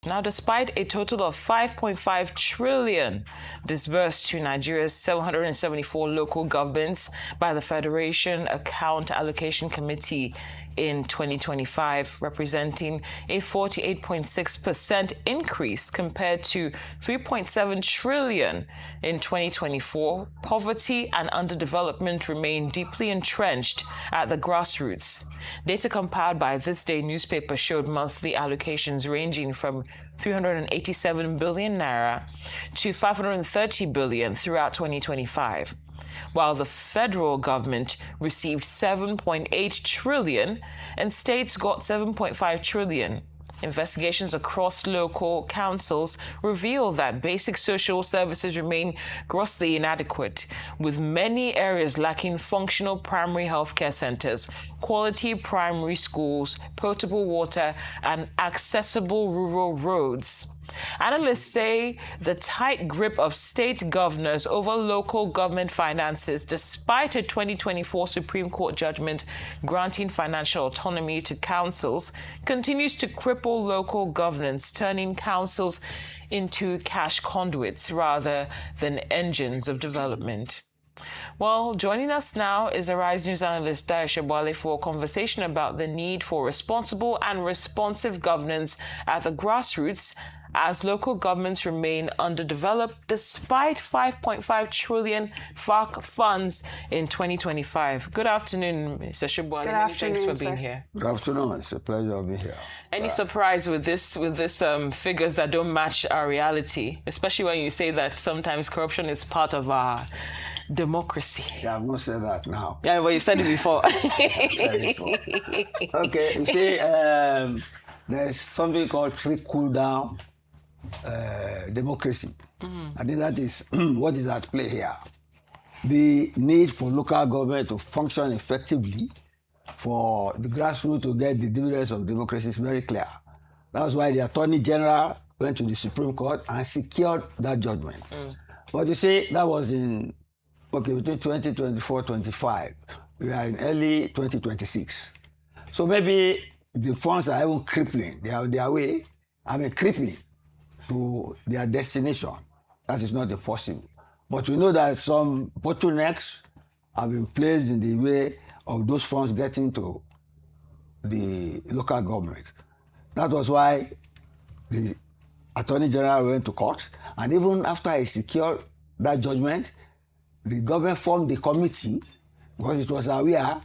Now, despite a total of 5.5 trillion disbursed to Nigeria's 774 local governments by the Federation Account Allocation Committee in 2025, representing a 48.6% increase compared to 3.7 trillion in 2024, poverty and underdevelopment remain deeply entrenched at the grassroots. Data compiled by This Day newspaper showed monthly allocations ranging from 387 billion naira to 530 billion throughout 2025. While the federal government received 7.8 trillion and states got 7.5 trillion. Investigations across local councils reveal that basic social services remain grossly inadequate, with many areas lacking functional primary healthcare centers, quality primary schools, potable water, and accessible rural roads. Analysts say the tight grip of state governors over local government finances, despite a 2024 Supreme Court judgment granting financial autonomy to councils, continues to cripple local governance, turning councils into cash conduits rather than engines of development. Well, joining us now is Arise News analyst Dayo Sobowale for a conversation about the need for responsible and responsive governance at the grassroots as local governments remain underdeveloped despite 5.5 trillion FAAC funds in 2025. Good afternoon, Mr. Sobowale. Good afternoon, thanks for being here. Good afternoon. It's a pleasure being here. Any surprise with this figures that don't match our reality, especially when you say that sometimes corruption is part of our democracy? Yeah, I've not said that now. Yeah, well, you've said it before. Okay, you see, there's something called trickle-down democracy. I think that is what is at play here. The need for local government to function effectively, for the grassroots to get the dividends of democracy is very clear. That's why the Attorney General went to the Supreme Court and secured that judgment. But you see, that was between 2024-25. We are in early 2026. So maybe the funds are even crippling. They are on their way, crippling to their destination. That is not possible. But we know that some bottlenecks have been placed in the way of those funds getting to the local government. That was why the Attorney General went to court, and even after he secured that judgment, the government formed the committee because it was aware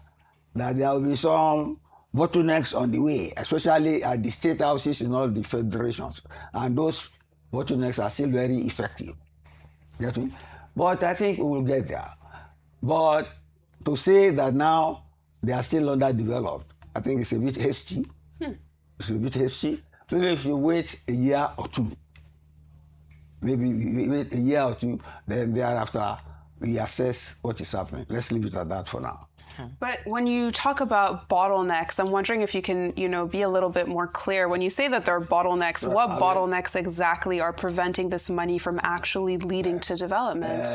that there will be some bottlenecks on the way, especially at the state houses in all the federations. And those bottlenecks are still very effective. Get me? But I think we will get there. But to say that now they are still underdeveloped, I think it's a bit hasty. It's a bit hasty. Maybe if you wait a year or two, then thereafter we assess what is happening. Let's leave it at that for now. But when you talk about bottlenecks, I'm wondering if you can, be a little bit more clear. When you say that there are bottlenecks, what bottlenecks exactly are preventing this money from actually leading to development?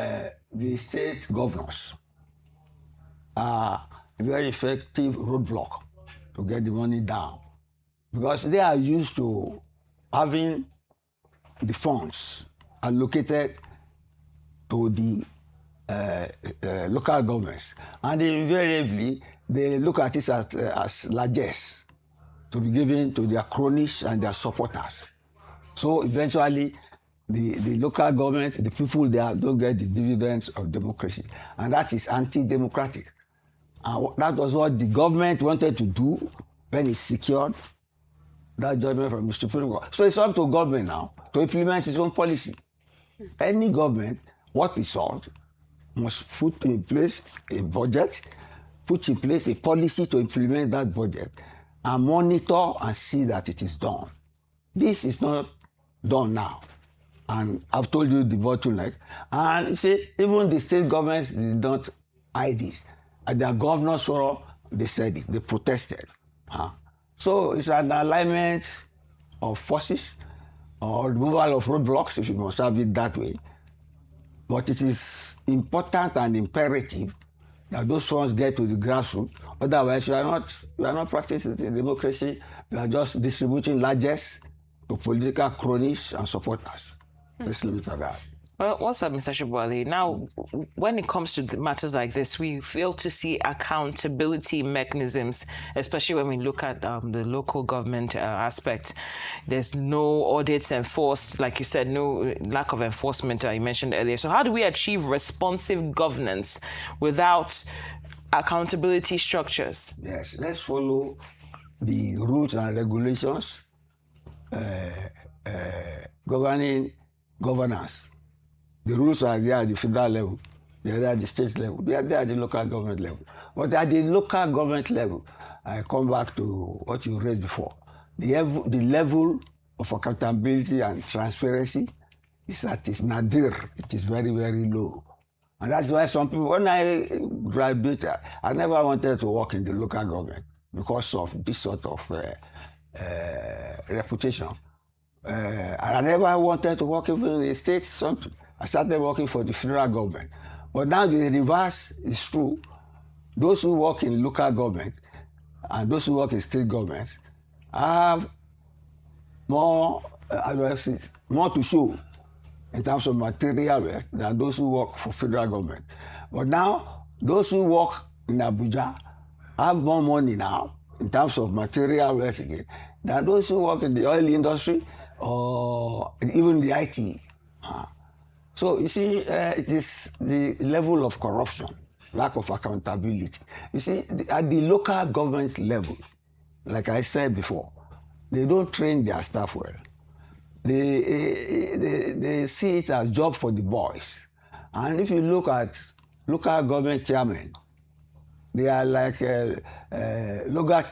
The state governors are a very effective roadblock to get the money down because they are used to having the funds allocated to the local governments, and invariably they look at it as largesse to be given to their cronies and their supporters. So eventually, the local government, the people there don't get the dividends of democracy, and that is anti-democratic. And that was what the government wanted to do when it secured that judgment from the Supreme Court. So it's up to government now to implement its own policy. Any government, what we sought, must put in place a budget, put in place a policy to implement that budget, and monitor and see that it is done. This is not done now. And I've told you the bottleneck. And you see, even the state governments did not hide this. At their governors forum, they said it, they protested. So it's an alignment of forces or removal of roadblocks, if you must have it that way. But it is important and imperative that those funds get to the grassroots. Otherwise, you are not practicing democracy. You are just distributing largesse to political cronies and supporters. Let's leave it at that. Well, what's up, Mr. Sobowale? Now, when it comes to matters like this, we fail to see accountability mechanisms, especially when we look at the local government aspect. There's no audits enforced, like you said, no lack of enforcement you mentioned earlier. So how do we achieve responsive governance without accountability structures? Yes, let's follow the rules and regulations governing governance. The rules are there at the federal level, they are there at the state level, they are there at the local government level. But at the local government level, I come back to what you raised before. The level of accountability and transparency is at its nadir. It is very, very low. And that's why some people, when I graduated, I never wanted to work in the local government because of this sort of reputation. And I never wanted to work even in the state something. I started working for the federal government. But now the reverse is true. Those who work in local government and those who work in state governments have more to show in terms of material wealth than those who work for federal government. But now, those who work in Abuja have more money now in terms of material wealth again than those who work in the oil industry or even the IT. So you see, it is the level of corruption, lack of accountability. You see, at the local government level, like I said before, they don't train their staff well. They see it as a job for the boys. And if you look at local government chairmen, they are like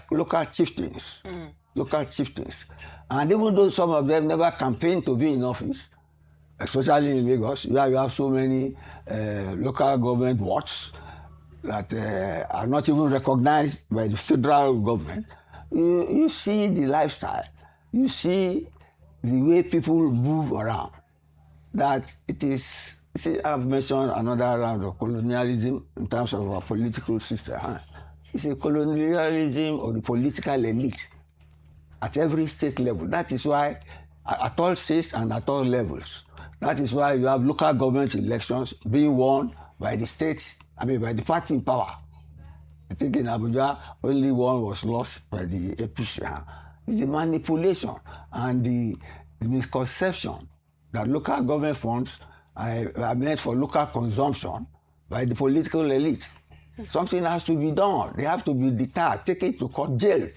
local chieftains. Local chieftains. And even though some of them never campaigned to be in office, especially in Lagos, where you have so many local government wards that are not even recognized by the federal government, you see the lifestyle. You see the way people move around. That it is, see, I've mentioned another round of colonialism in terms of our political system. It's a colonialism of the political elite at every state level. That is why, at all states and at all levels, that is why you have local government elections being won by the states, by the party in power. I think in Abuja, only one was lost by the APC. It's the manipulation and the misconception that local government funds are meant for local consumption by the political elite. Something has to be done. They have to be deterred, taken to court, jailed,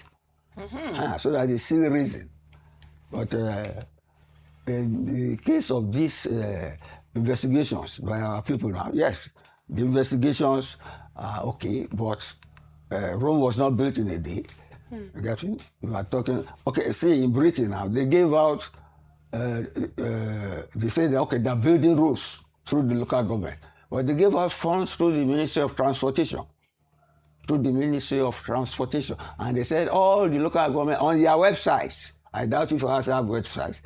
so that they see the reason. But in the case of these investigations by our people now, yes, the investigations are okay, but Rome was not built in a day. You get me? We are talking, okay, see, in Britain now, they gave out, they say that, okay, they're building roads through the local government. But they gave out funds through the Ministry of Transportation. And they said all the local government on their websites, I doubt if you have websites,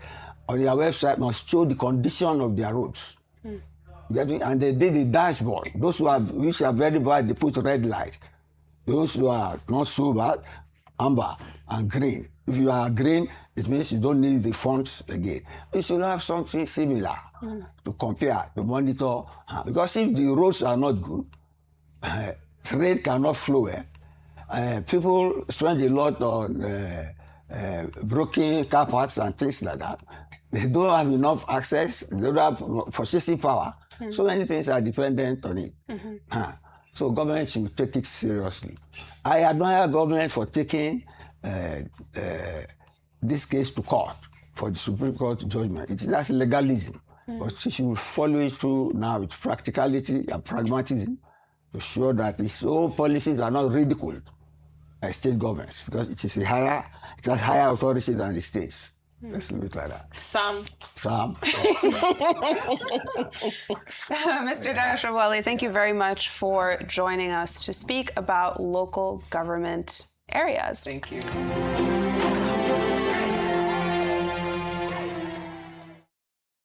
on their website must show the condition of their roads. You get me? And they did the dashboard. Those which are very bad, they put red light. Those who are not so bad, amber and green. If you are green, it means you don't need the funds again. You should have something similar to compare, to monitor. Because if the roads are not good, trade cannot flow. People spend a lot on broken car parts and things like that. They don't have enough access, they don't have purchasing power. So many things are dependent on it. So government should take it seriously. I admire government for taking this case to court for the Supreme Court judgment. That's legalism. But she should follow it through now with practicality and pragmatism to show that its own policies are not ridiculed by state governments because it has higher authority than the states. Let's leave it like that. Sam. Mr. Dayo Sobowale, thank you very much for joining us to speak about local government areas. Thank you.